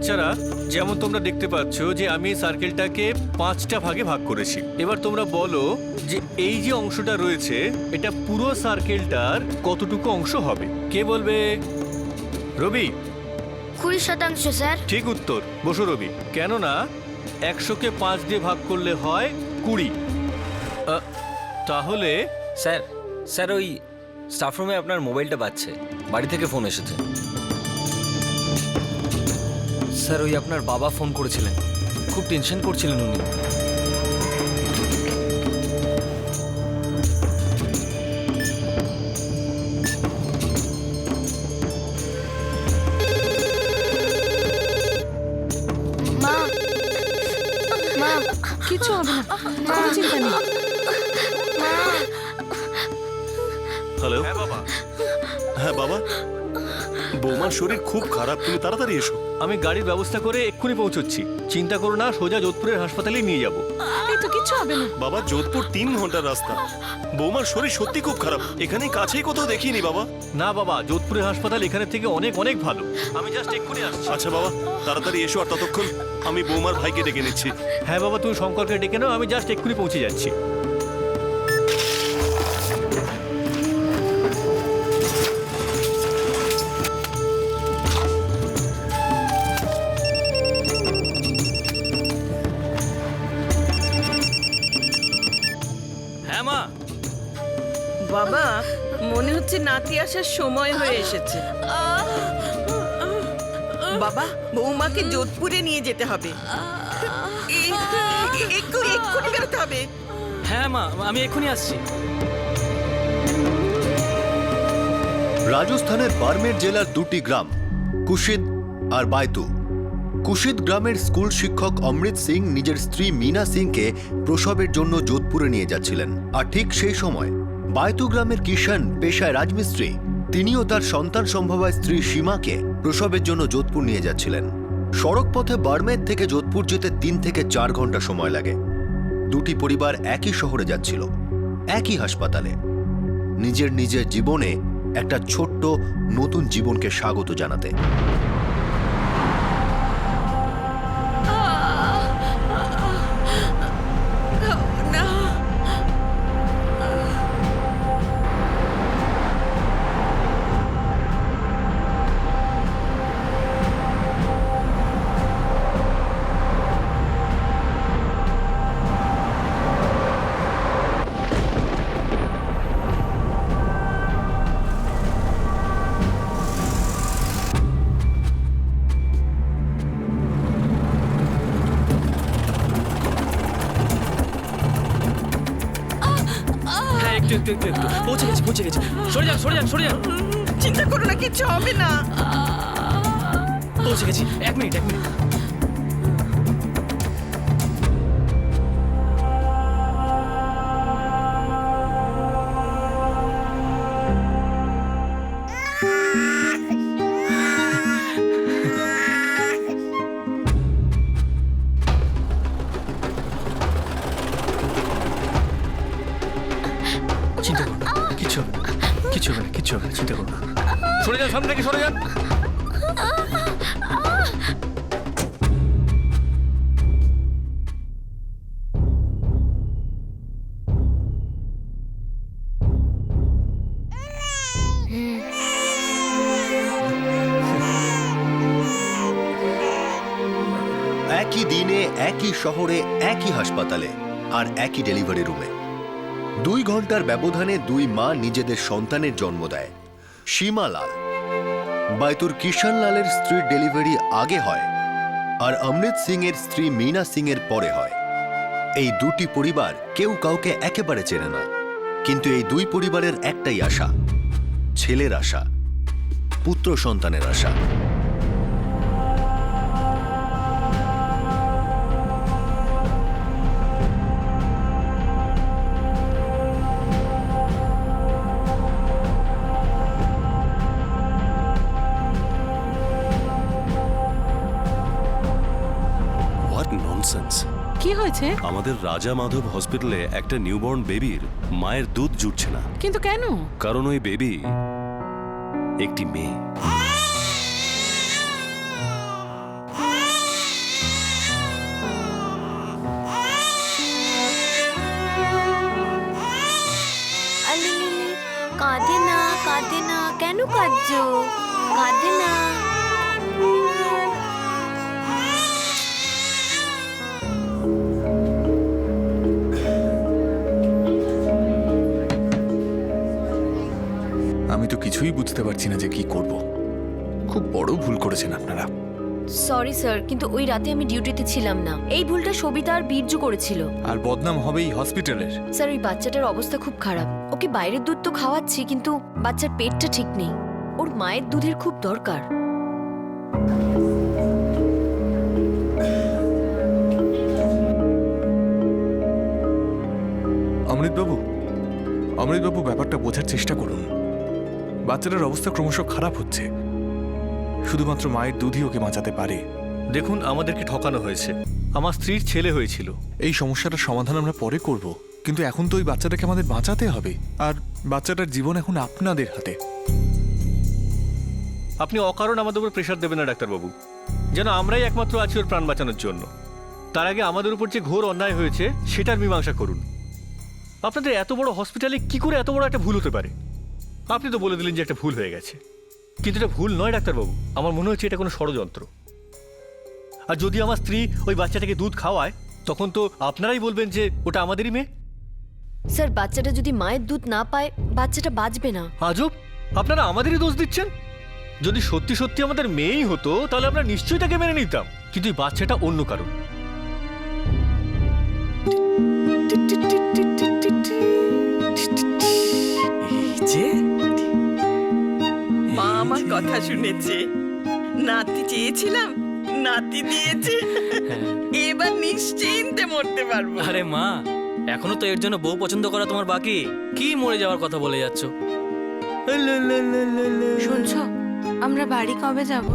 বাচ্চারা, যেমন তোমরা দেখতে পাচ্ছ যে আমি সার্কেলটাকে 5টা ভাগে ভাগ করেছি। এবার তোমরা বলো যে এই যে অংশটা রয়েছে এটা পুরো সার্কেলটার কতটুকু অংশ হবে? কে বলবে? রবি? 20% স্যার। ঠিক উত্তর। বসো রবি। কেননা 100কে 5 দিয়ে ভাগ করলে হয় 20। তাহলে স্যার স্যার ওই স্টাফ রুমে আপনার মোবাইলটা বাজছে, বাড়ি থেকে ফোন এসেছে। স্যার ওই আপনার বাবা ফোন করেছিলেন, খুব টেনশন করছিলেন উনি। মা, মা, কিচ্ছু হবে না, কোনো চিন্তা নেই। মা। হ্যালো। হ্যাঁ বাবা। হ্যাঁ বাবা, বৌমার শরীর খুব খারাপ, তুমি তাড়াতাড়ি এসো। আমি গাড়ির ব্যবস্থা করে এক্ষুনি পৌঁছচ্ছি। চিন্তা করো না, সোজা যোধপুরের হাসপাতালে নিয়ে যাব। এই তো কিচ্ছু হবে না। বাবা, যোধপুর 3 ঘন্টার রাস্তা। বৌমার শরীর সত্যি খুব খারাপ, এখানেই কাছেই কোথাও দেখিনি বাবা। না বাবা, যোধপুরের হাসপাতাল এখানে থেকে অনেক অনেক ভালো। আমি জাস্ট এক্ষুনি আসছি। আচ্ছা বাবা, তাড়াতাড়ি এসো, আর ততক্ষণ আমি বৌমার ভাইকে ডেকে নিচ্ছি। হ্যাঁ বাবা, তুমি শঙ্করকে ডেকে নাও, আমি জাস্ট এক্ষুনি পৌঁছে যাচ্ছি। হ্যাঁ মা। বাবা, মনে হচ্ছে নাতি আসার সময় হয়ে এসেছে। বাবা, বৌমাকে যোধপুরে নিয়ে যেতে হবে। এক্ষুনি বেরোতে হবে। হ্যাঁ মা, আমি এক্ষুনি আসছি। রাজস্থানের বারমের জেলার দুটি গ্রাম, কুশিদ আর বাইতু। কুশিদ গ্রামের স্কুল শিক্ষক অমৃত সিং নিজের স্ত্রী মীনা সিংকে প্রসবের জন্য যোধপুরে নিয়ে যাচ্ছিলেন। আর ঠিক সেই সময় বাইতু গ্রামের কিষান, পেশায় রাজমিস্ত্রি, তিনিও তার সন্তান সম্ভবা স্ত্রী সীমাকে প্রসবের জন্য যোধপুর নিয়ে যাচ্ছিলেন। সড়ক পথে বারমের থেকে যোধপুর যেতে 3 থেকে 4 ঘন্টা সময় লাগে। দুটি পরিবার একই শহরে যাচ্ছিল, একই হাসপাতালে, নিজের নিজের জীবনে একটা ছোট্ট নতুন জীবনকে স্বাগত জানাতে। হ্যাঁ, একটু একটু একটু একটু পৌঁছে গেছি। সরে যান সরে যান সরে যান। চিন্তা করো না, কিচ্ছু হবে না। পৌঁছে গেছি, 1 মিনিট 1 মিনিট। চিন্তা করো না, কিচ্ছু হবে না, কিচ্ছু হবে না, কিচ্ছু হবে না, চিন্তা করো না। সরে যান, সামনে থেকে সরে যান। একই দিনে, একই শহরে, একই হাসপাতালে, আর একই ডেলিভারি রুমে 2 ঘন্টার ব্যবধানে 2 মা নিজেদের সন্তানের জন্ম দেয়। সীমা লাল, বাইতুর কিষান লালের স্ত্রীর ডেলিভারি আগে হয়, আর অমৃত সিং এর স্ত্রী মীনা সিং এর পরে হয়। এই দুটি পরিবার কেউ কাউকে একেবারে চেনে না, কিন্তু এই 2 পরিবারের একটাই আশা, ছেলের আশা, পুত্র সন্তানের আশা। কি হয়েছে? আমাদের রাজা মাধব হসপিটালে একটা নিউবর্ন বেবির মায়ের দুধ জুটছে না। কিন্তু কেন? কারণ ওই বেবি একটি মেয়ে। কাঁদছো? কাঁদে না। আমি তো কিছুই বুঝতে পারছি না যে কি করব। খুব বড় ভুল করেছেন আপনারা। সরি স্যার, কিন্তু ওই রাতে আমি ডিউটিতে ছিলাম না। এই ভুলটা সবিতা আর বীর্য করেছিল। আর বদনাম হবেই হসপিটালের। স্যার, ওই বাচ্চাটার অবস্থা খুব খারাপ। ওকে বাইরের দুধ তো খাওয়াচ্ছি, কিন্তু বাচ্চার পেটটা ঠিক নেই। ওর মায়ের দুধের খুব দরকার। অমৃতবাবু ব্যাপারটা বোঝার চেষ্টা করুন। বাচ্চাটার অবস্থা ক্রমশ খারাপ হচ্ছে। শুধুমাত্র মায়ের দুধই ওকে বাঁচাতে পারে। দেখুন, আমাদেরকে ঠকানো হয়েছে। আমার স্ত্রীর ছেলে হয়েছিল। এই সমস্যাটার সমাধান আমরা পরে করব, কিন্তু এখন তো ওই বাচ্চাটাকে আমাদের বাঁচাতে হবে। আর বাচ্চাটার জীবন এখন আপনাদের হাতে। আপনি অকারণ আমাদের উপর প্রেশার দেবেন না ডাক্তারবাবু, যেন আমরাই একমাত্র আছি ওর প্রাণ বাঁচানোর জন্য। তার আগে আমাদের উপর যে ঘোর অন্যায় হয়েছে সেটার মীমাংসা করুন। আপনাদের এত বড় হসপিটালে কি করে এত বড় একটা ভুল হতে পারে? আপনি তো বলে দিলেন যে একটা ভুল হয়ে গেছে, কিন্তু এটা ভুল নয় ডাক্তারবাবু। আমার মনে হচ্ছে এটা কোনো ষড়যন্ত্র। আর যদি আমার স্ত্রী ওই বাচ্চাটাকে দুধ খাওয়ায়, তখন তো আপনারাই বলবেন যে ওটা আমাদেরই মেয়ে। স্যার, বাচ্চাটা যদি মায়ের দুধ না পায়, বাচ্চাটা বাঁচবে না। আজব, আপনারা আমাদেরই দোষ দিচ্ছেন। যদি সত্যি সত্যি আমাদের মেয়েই হতো তাহলে আমরা নিশ্চয়ই তাকে মেনে নিতাম, কিন্তু এই বাচ্চাটা অন্য কারণ। মা আমার কথা শুনেছে। নাতি চেয়েছিলাম, নাতি দিয়েছে। এবার নিশ্চিন্তে মরতে পারবো। আরে মা, এখনো তো এর জন্য বউ পছন্দ করা তোমার বাকি। কি মরে যাওয়ার কথা বলে যাচ্ছ? শুনছো, আমরা বাড়ি কবে যাব?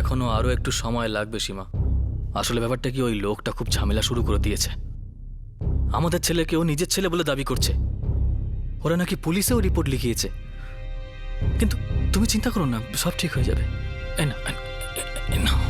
এখনো আরো একটু সময় লাগবে সীমা। আসলে ব্যাপারটা কি, ওই লোকটা খুব ঝামেলা শুরু করে দিয়েছে। আমাদের ছেলেকে ও নিজের ছেলে বলে দাবি করছে। ওরা নাকি পুলিশেও রিপোর্ট লিখিয়েছে। কিন্তু তুমি চিন্তা করো না, সব ঠিক হয়ে যাবে। এই না, এই নাও।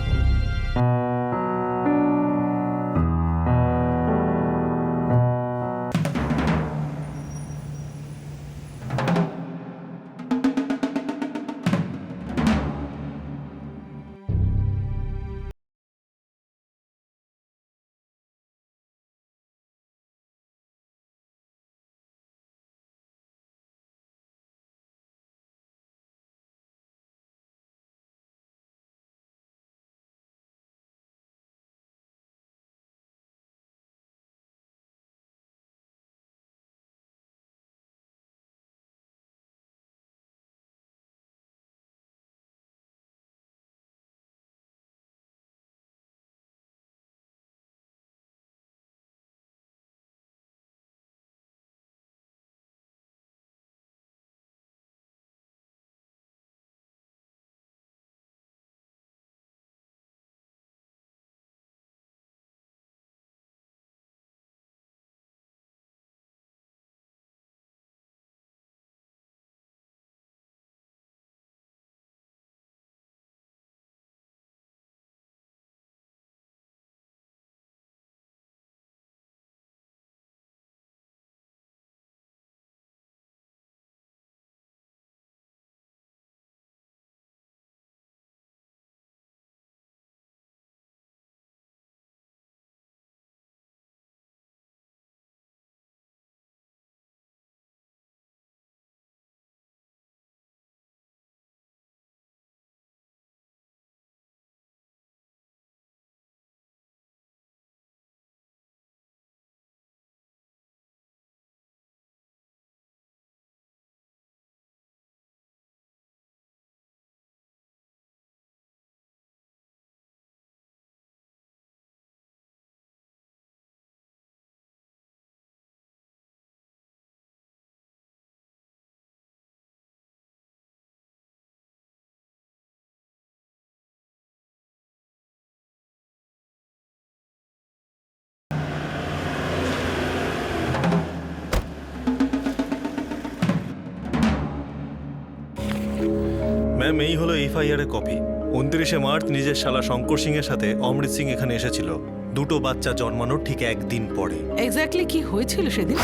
ম্যাম, এই হলো এফআইআর এর কপি। 29শে মার্চ নিজের শালা শঙ্কর সিং এর সাথে অমৃত সিং এখানে এসেছিল, দুটো বাচ্চা জন্মানোর ঠিক একদিন পরে। এক্স্যাক্টলি কি হয়েছিল সেদিন?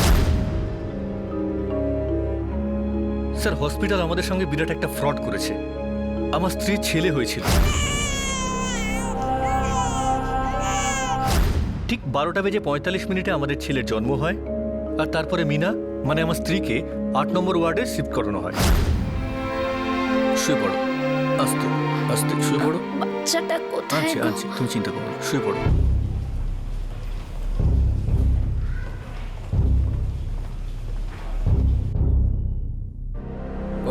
স্যার হসপিটাল আমাদের সঙ্গে বিরাট একটা ফ্রড করেছে। আমার স্ত্রীর ছেলে হয়েছিল, ঠিক 12:45 আমাদের ছেলের জন্ম হয়, আর তারপরে মিনা মানে আমার স্ত্রীকে 8 নম্বর ওয়ার্ডে শিফট করানো হয়। শুয়ে পড়ো, আস্তে আস্তে শুয়ে পড়ো। বাচ্চাটা কোথায় আচ্ছা গো? আচ্ছা, তুমি চিন্তা করো না, শুয়ে পড়ো।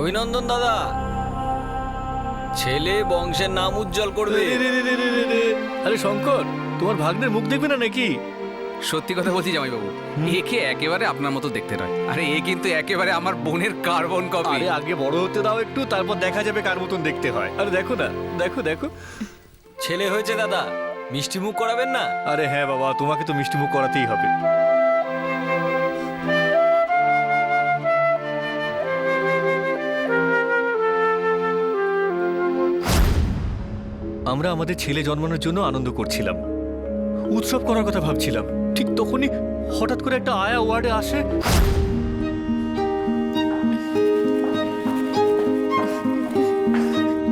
অভিনন্দন দাদা, ছেলে বংশের নাম উজ্জ্বল করবে। আরে শঙ্কর, তোমার ভাগ্নের মুখ দেখবে না নাকি? সত্যি কথা বলছি জামাইবাবু, একে একেবারে আপনার মতো দেখতে নয়। আরে এ কিন্তু একেবারে আমার বোনের কার্বন কপি। আরে আগে বড় হতে দাও একটু, তারপর দেখা যাবে কার মতন দেখতে হয়। আরে দেখো না, দেখো দেখো। ছেলে হয়েছে দাদা, মিষ্টি মুখ করাবেন না? আরে হ্যাঁ বাবা, তোমাকে তো মিষ্টি মুখ করাতেই হবে। আমরা আমাদের ছেলে জন্মানোর জন্য আনন্দ করছিলাম, উৎসব করার কথা ভাবছিলাম। ঠিক তখনই হঠাৎ করে একটা আয়া ওয়ার্ডে আসে।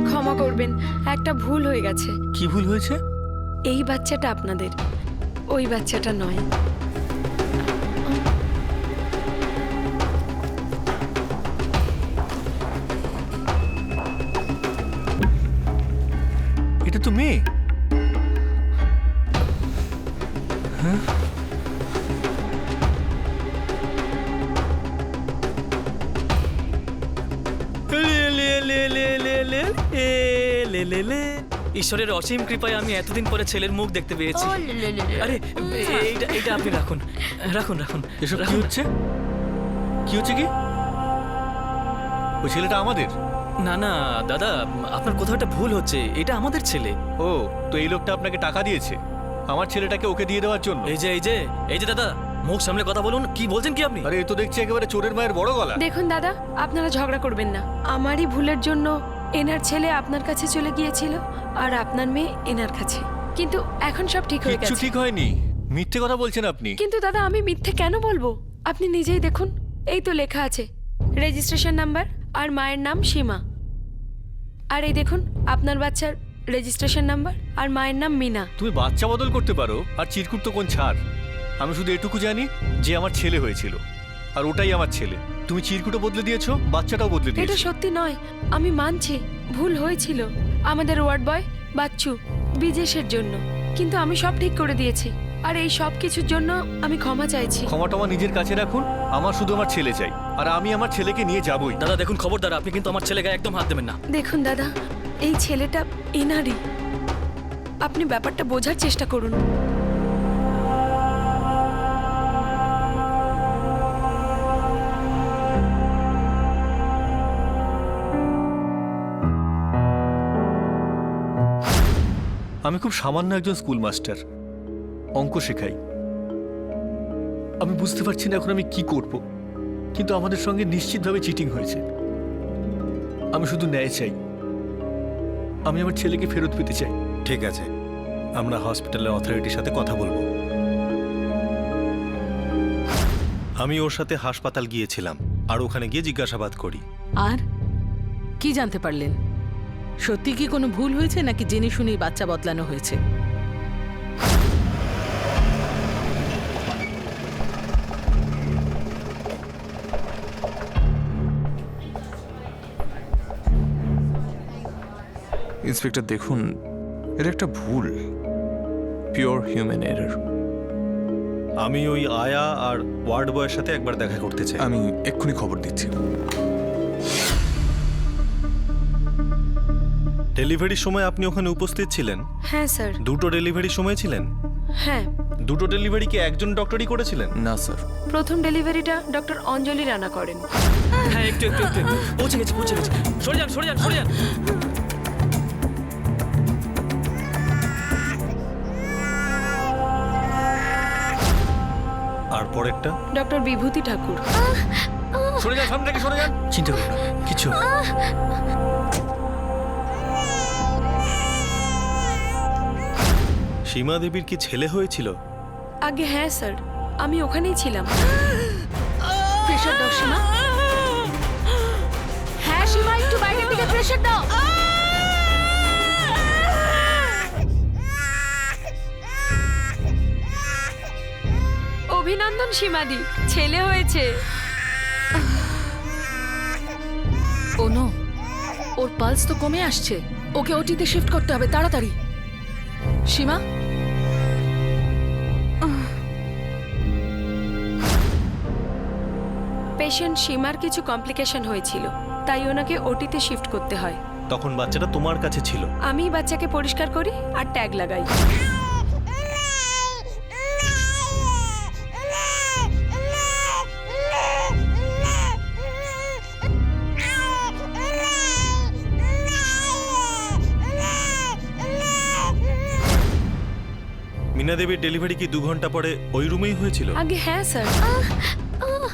ক্ষমা করবেন, একটা ভুল হয়ে গেছে। কি ভুল হয়েছে? এই বাচ্চাটা আপনাদের, ওই বাচ্চাটা নয়। এটা তো মেয়ে। হ্যাঁ, ঈশ্বরের অসীম কৃপায় আমি এতদিন পরে ছেলের মুখ দেখতে পেয়েছি। আরে এইটা এইটা আপনি রাখুন রাখুন রাখুন। এসব কি রাখুন। হচ্ছে? কি হচ্ছে কি? ওই ছেলেটা আমাদের? না না দাদা, আপনার কোথাও একটা ভুল হচ্ছে, এটা আমাদের ছেলে। ও, তো এই লোকটা আপনাকে টাকা দিয়েছে আমার ছেলেটাকে ওকে দিয়ে দেওয়ার জন্য? এই যে দাদা, মুখ সামলে কথা বলুন, কি বলছেন কি আপনি? আরে এ তো দেখছি একেবারে চোরের মায়ের বড় গলা। দেখুন দাদা, আপনারা ঝগড়া করবেন না। আমারই ভুলের জন্য এনার ছেলে আপনার কাছে চলে গিয়েছিল, আর আপনার মেয়ে এনার কাছে। কিন্তু এখন সব ঠিক হয়ে কিচ্ছু গেছে। ঠিক হয়নি, মিথ্যে কথা বলছেন আপনি। কিন্তু দাদা, আমি মিথ্যে কেন বলবো? আপনি নিজেই দেখুন, এই তো লেখা আছে রেজিস্ট্রেশন নাম্বার আর মায়ের নাম সীমা। আর এই দেখুন আপনার বাচ্চার রেজিস্ট্রেশন নাম্বার আর মায়ের নাম মিনা। তুমি বাচ্চা বদল করতে পারো, আর চিরকুট তো কোন ছাড়। আমি শুধু এটুকু জানি যে আমার ছেলে হয়েছিল, আর ওটাই আমার ছেলে। তুমি চিরকুটও বদলে দিয়েছো, বাচ্চাটাও বদলে এটা দিয়েছো। সত্যি নয়, আমি মানছি ভুল হয়েছিল আমাদের ওয়ার্ড বয় বাচ্চু বিজেশের জন্য, কিন্তু আমি সব ঠিক করে দিয়েছি। আর এই সব কিছুর জন্য আমি ক্ষমা চাইছি। ক্ষমা টমা নিজের কাছে রাখুন, আমার শুধু আমার ছেলে চাই, আর আমি আমার ছেলেকে নিয়ে যাবই। দাদা দেখুন, খবরদার, আপনি কিন্তু আমার ছেলে গায়ে একদম হাত দেবেন না। দেখুন দাদা, এই ছেলেটা এনারই, আপনি ব্যাপারটা বোঝার চেষ্টা করুন। আমি খুব সামান্য একজন স্কুল মাস্টার, অঙ্ক শেখাই। আমি বুঝতে পারছি না এখন আমি কি করব, কিন্তু আমাদের সঙ্গে নিশ্চিতভাবে চিটিং হয়েছে। আমি শুধু ন্যায় চাই, আমি আমার ছেলেকে ফেরত পেতে চাই। ঠিক আছে, আমরা হসপিটালের অথরিটির সাথে কথা বলবো। আমি ওর সাথে হাসপাতাল গিয়েছিলাম, আর ওখানে গিয়ে জিজ্ঞাসাবাদ করি। আর কি জানতে পারলেন? সত্যি কি কোনো ভুল হয়েছে, নাকি জেনে শুনেই বাচ্চা বদলানো হয়েছে? ইন্সপেক্টর দেখুন, এটা একটা ভুল, পিওর হিউম্যান এরর। আমি ওই আয়া আর ওয়ার্ড বয়ের সাথে একবার দেখা করতে চাই। আমি এক্ষুনি খবর দিচ্ছি। ডেলিভারির সময় আপনি ওখানে উপস্থিত ছিলেন? হ্যাঁ স্যার। দুটো ডেলিভারির সময় ছিলেন? হ্যাঁ, দুটো ডেলিভারি কি একজন ডক্টরই করেছিলেন? না স্যার, প্রথম ডেলিভারিটা ডক্টর অঞ্জলি রানা করেন। হ্যাঁ, একটু একটু একটু একটু। পৌঁছে গেছে পৌঁছে গেছে। সরে যান সরে যান সরে যান। আর পরেরটা? ডক্টর বিভূতি ঠাকুর। সরে যান, সামনে থেকে সরে যান। চিন্তা করুন না, কিছু হবে না। সীমা দেবীর কি ছেলে হয়েছিল? আগে হ্যাঁ স্যার, আমি ওখানেই ছিলাম। প্রেশার দাও সীমা। প্রেশার দাও। অভিনন্দন সীমাদি, ছেলে হয়েছে। ও নো, ওর পালস তো কমে আসছে। ওকে ওটিতে শিফট করতে হবে তাড়াতাড়ি। সীমা, পেশেন্ট সীমার কিছু কমপ্লিকেশন হয়েছিল, তাই ওনাকে ওটিতে শিফট করতে হয়। তখন বাচ্চাটা তোমার কাছে ছিল। আমি বাচ্চাকে পরিষ্কার করি আর ট্যাগ লাগাই। মীনা দেবীর ডেলিভারি কি 2 ঘন্টা পরে ওই রুমেই হয়েছিল? আগে হ্যাঁ স্যার।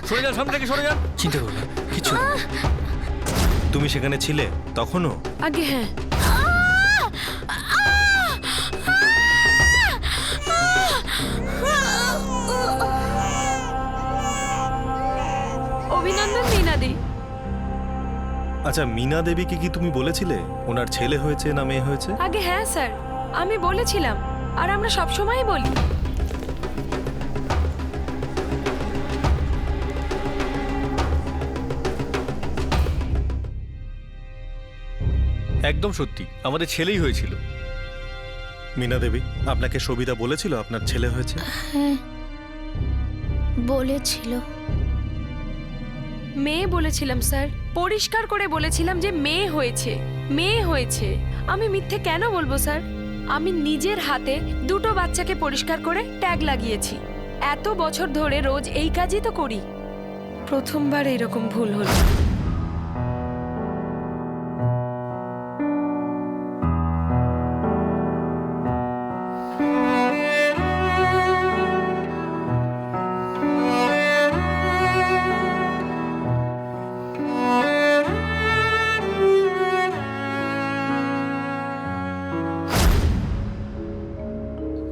সরে যান, সামনে থেকে সরে যান। চিন্তা করো না, কিছু না। তুমি সেখানে ছিলে তখনও? আগে হ্যাঁ। অভিনন্দন মীনাদি। আচ্ছা, মীনা দেবীকে কি তুমি বলেছিলে ওনার ছেলে হয়েছে না মেয়ে হয়েছে? আগে হ্যাঁ স্যার, আমি বলেছিলাম, আর আমরা সব সময়ই বলি। একদম সত্যি, আমাদের ছেলেই হয়েছিল। মীনা দেবী, আপনাকে সবিতা বলেছিল আপনার ছেলে হয়েছে? হ্যাঁ বলেছিল। মেয়ে বলেছিলাম স্যার, পরিষ্কার করে বলেছিলাম যে মেয়ে হয়েছে, মেয়ে হয়েছে। আমি মিথ্যে কেন বলবো স্যার? আমি নিজের হাতে 2টো বাচ্চাকে পরিষ্কার করে ট্যাগ লাগিয়েছি। এত বছর ধরে রোজ এই কাজই তো করি, প্রথমবার এরকম ভুল হলো।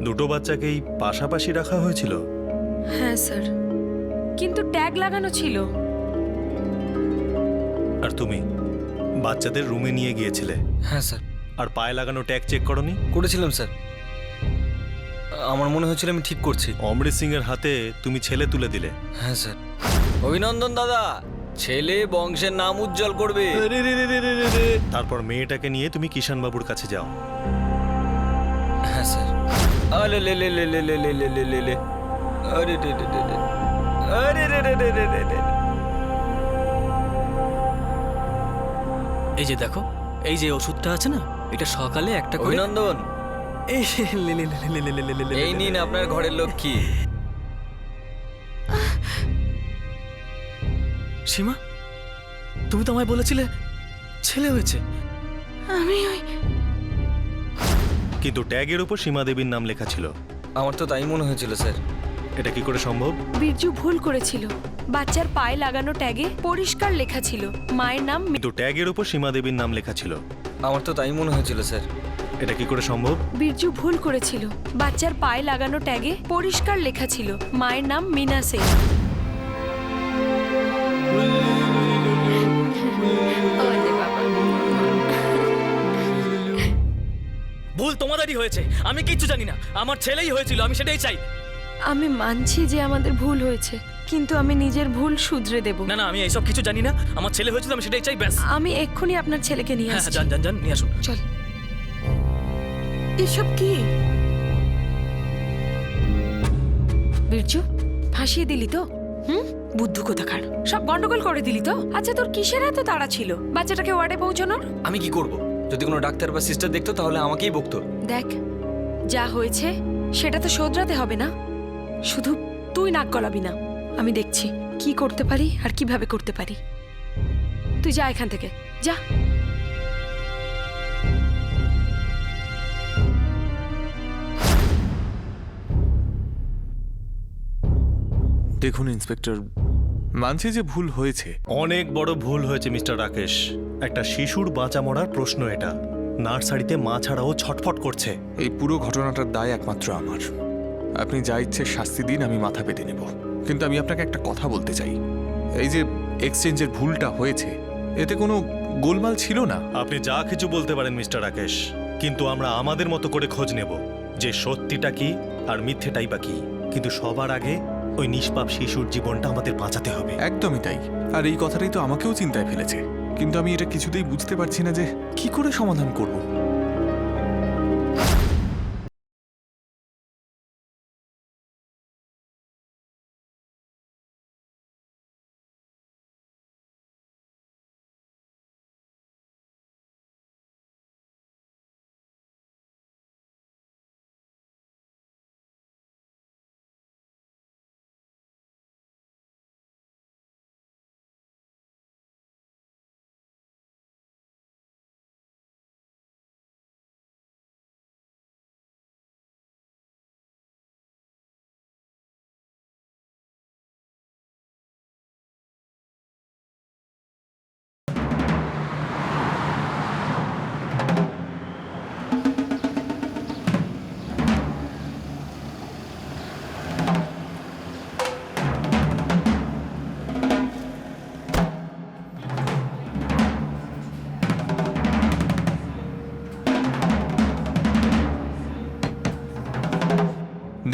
দুটো বাচ্চাকেই পাশাপাশি রাখা হয়েছিল? হ্যাঁ স্যার, কিন্তু ট্যাগ লাগানো ছিল। আর তুমি বাচ্চাদের রুমে নিয়ে গিয়েছিলে? হ্যাঁ স্যার। আর পায়ে লাগানো ট্যাগ চেক করনি? করেছিলাম স্যার, আমার মনে হয়েছিল আমি ঠিক করছি। অমৃত সিং এর হাতে তুমি ছেলে তুলে দিলে। হ্যাঁ স্যার। অভিনন্দন দাদা, ছেলে বংশের নাম উজ্জ্বল করবে। তারপর মেয়েটাকে নিয়ে তুমি কিষান বাবুর কাছে যাও। হ্যাঁ স্যার। আরে লে লে লে লে লে লে লে লে লে লে, আরে রে রে রে রে, আরে রে রে রে রে রে রে। এই যে দেখো, এই যে ওষুধটা আছে না, এটা সকালে একটা করে। অভিনন্দন, এই লে লে লে লে লে লে লে লে লে। এই নিন আপনার ঘরের লক্ষ্মী। সীমা, তুমি তো আমায় বলেছিলে ছেলে হয়েছে। আমি ওই কিন্তু ট্যাগের উপর সীমা দেবীর নাম লেখা ছিল। আমার তো তাই মনে হয়েছিল স্যার। এটা কি করে সম্ভব? বীরজু ভুল করেছিল। বাচ্চার পায়ে লাগানো ট্যাগে পরিষ্কার লেখা ছিল মায়ের নাম। কিন্তু ট্যাগের উপর সীমা দেবীর নাম লেখা ছিল। আমার তো তাই মনে হয়েছিল স্যার। এটা কি করে সম্ভব? বীরজু ভুল করেছিল। বাচ্চার পায়ে লাগানো ট্যাগে পরিষ্কার লেখা ছিল মায়ের নাম মীনা সিং। ভুল তোমাদেরই হয়েছে, আমি কিচ্ছু জানি না। আমার ছেলেই হয়েছিল, আমি সেটাই চাই। আমি মানছি যে আমাদের ভুল হয়েছে, কিন্তু আমি নিজের ভুল শুধরে দেব। না না, আমি এইসব কিছু জানি না। আমার ছেলে হয়েছিল, আমি সেটাই চাই, ব্যাস। আমি এক্ষুনি আপনার ছেলেকে নিয়ে হ্যাঁ হ্যাঁ, আসছি। যান যান যান, নিয়ে আসুন। চল। এসব কি? বীরজু, ফাঁসিয়ে দিলি তো? বুদ্ধু কোথাকার, সব গন্ডগোল করে দিলি তো? আচ্ছা, তোর কিসের এত তাড়া ছিল বাচ্চাটাকে ওয়ার্ডে পৌঁছানোর? আমি কি করব? যদি কোনো ডাক্তার বা সিস্টার দেখতো তাহলে আমাকেই বকতো। দেখ, যা হয়েছে সেটা তো শোধরাতে হবে না। শুধু তুই নাক গলাবি না। আমি দেখছি কি করতে পারি আর কিভাবে করতে পারি। তুই যা এখান থেকে, যা। দেখুন ইন্সপেক্টর, মানছি যে ভুল হয়েছে। অনেক বড় ভুল হয়েছে মিস্টার রাকেশ। একটা শিশুর বাঁচা মরার প্রশ্ন এটা। নার্সারিতে মা ছাড়াও ছটফট করছে। এই পুরো ঘটনাটার দায় একমাত্র আমার। আপনি যা ইচ্ছে শাস্তি দিন, আমি মাথা পেতে নেব। কিন্তু আমি আপনাকে একটা কথা বলতে চাই। এই যে এক্সচেঞ্জের ভুলটা হয়েছে, এতে কোনো গোলমাল ছিল না। আপনি যা কিছু বলতে পারেন মিস্টার রাকেশ, কিন্তু আমরা আমাদের মতো করে খোঁজ নেব যে সত্যিটা কি আর মিথ্যেটাই বা কি। কিন্তু সবার আগে ওই নিষ্পাপ শিশুর জীবনটা আমাদের বাঁচাতে হবে। একদমই তাই। আর এই কথাটাই তো আমাকেও চিন্তায় ফেলেছে, কিন্তু আমি এটা কিছুতেই বুঝতে পারছি না যে কি করে সমাধান করব।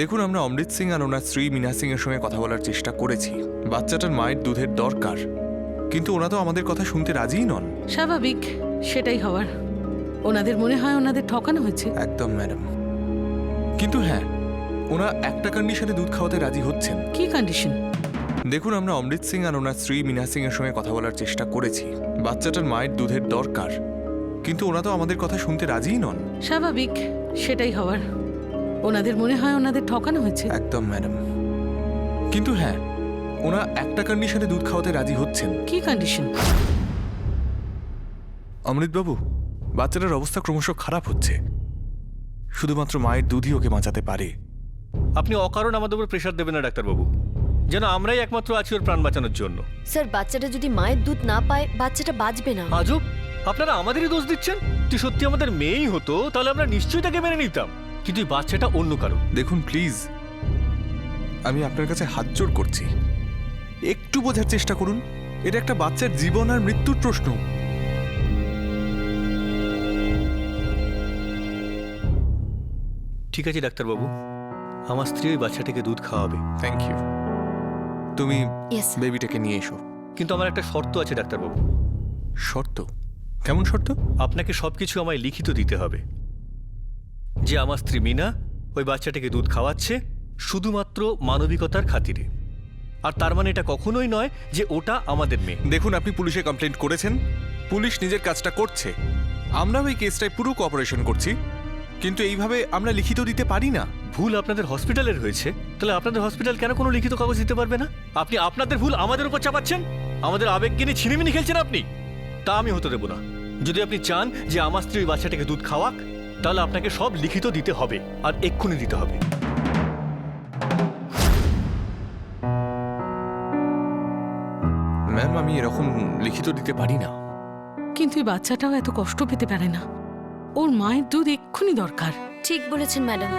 দেখুন, আমরা অমৃত সিং আর ওনার স্ত্রী মীনা সিং এর সঙ্গে কথা বলার চেষ্টা করেছি। বাচ্চাটার মায়ের দুধের দরকার, কিন্তু ওনা তো আমাদের কথা শুনতে রাজিই নন। স্বাভাবিক, সেটাই হওয়ার। ওনাদের মনে হয় ওনাদের ঠকানো হয়েছে। একদম ম্যাডাম। কিন্তু হ্যাঁ, ওনা একটা কন্ডিশনে দুধ খাওয়াতে রাজি হচ্ছেন। কি কন্ডিশন? দেখুন, আমরা অমৃত সিং আর ওনার স্ত্রী মীনা সিং এর সঙ্গে কথা বলার চেষ্টা করেছি। বাচ্চাটার মায়ের দুধের দরকার, কিন্তু ওনা তো আমাদের কথা শুনতে রাজিই নন। স্বাভাবিক, সেটাই হওয়ার। ওনাদের মনে হয় ওনাদের ঠকানো হয়েছে। একদম ম্যাডাম। কিন্তু হ্যাঁ, ওনা একটা কন্ডিশনে দুধ খাওয়াতে রাজি হচ্ছেন। কি কন্ডিশন? অমৃতবাবু, বাচ্চাটার অবস্থা ক্রমশ খারাপ হচ্ছে। শুধুমাত্র মায়ের দুধই ওকে বাঁচাতে পারে। আপনি অকারণ আমাদের উপর প্রেশার দেবেন না ডাক্তারবাবু, যেন আমরাই একমাত্র আছি ওর প্রাণ বাঁচানোর জন্য। স্যার, বাচ্চাটা যদি মায়ের দুধ না পায় বাচ্চাটা বাঁচবে না। আজব, আপনারা আমাদেরই দোষ দিচ্ছেন। তুই সত্যি আমাদের মেয়েই হতো তাহলে আমরা নিশ্চয়ই তাকে মেনে নিতাম, কিন্তু এই বাচ্চাটা অন্য কারো। দেখুন প্লিজ, আমি আপনার কাছে হাত জোড় করছি, একটু বোঝার চেষ্টা করুন। এটা একটা বাচ্চার জীবন আর মৃত্যুর প্রশ্ন। ঠিক আছে ডাক্তারবাবু, আমার স্ত্রী ওই বাচ্চাটাকে দুধ খাওয়াবে। Thank you. তুমি Yes, sir. বেবিটাকে নিয়ে এসো। কিন্তু আমার একটা শর্ত আছে ডাক্তারবাবু। শর্ত? কেমন শর্ত? আপনাকে সবকিছু আমায় লিখিত দিতে হবে যে আমার স্ত্রী মিনা ওই বাচ্চাটাকে দুধ খাওয়াচ্ছে শুধুমাত্র মানবিকতার খাতিরে। আর তার মানে এটা কখনোই নয় যে ওটা আমাদের মেয়ে। দেখুন, আপনি পুলিশে কমপ্লেন করেছেন, পুলিশ নিজের কাজটা করছে, আমরা ওই কেসটায় পুরো কোঅপারেশন করছি, কিন্তু এইভাবে আমরা লিখিত দিতে পারি না। ভুল আপনাদের হসপিটালের হয়েছে, তাহলে আপনাদের হসপিটাল কেন কোনো লিখিত কাগজ দিতে পারবে না? আপনি আপনাদের ভুল আমাদের উপর চাপাচ্ছেন, আমাদের আবেগকে নিয়ে ছিনিমিনি খেলছেন আপনি। তা আমি হতে দেব না। যদি আপনি চান যে আমার স্ত্রী ওই বাচ্চাটাকে দুধ খাওয়াক, তাহলে আপনাকে সব লিখিত দিতে হবে, আর এক্ষুনি দিতে হবে। ম্যাম, আমি এরকম লিখিত দিতে পারি না। কিন্তু এই বাচ্চাটাও এত কষ্ট পেতে পারে না। ওর মায়ের দুধ এক্ষুনি দরকার। ঠিক বলেছেন ম্যাডাম।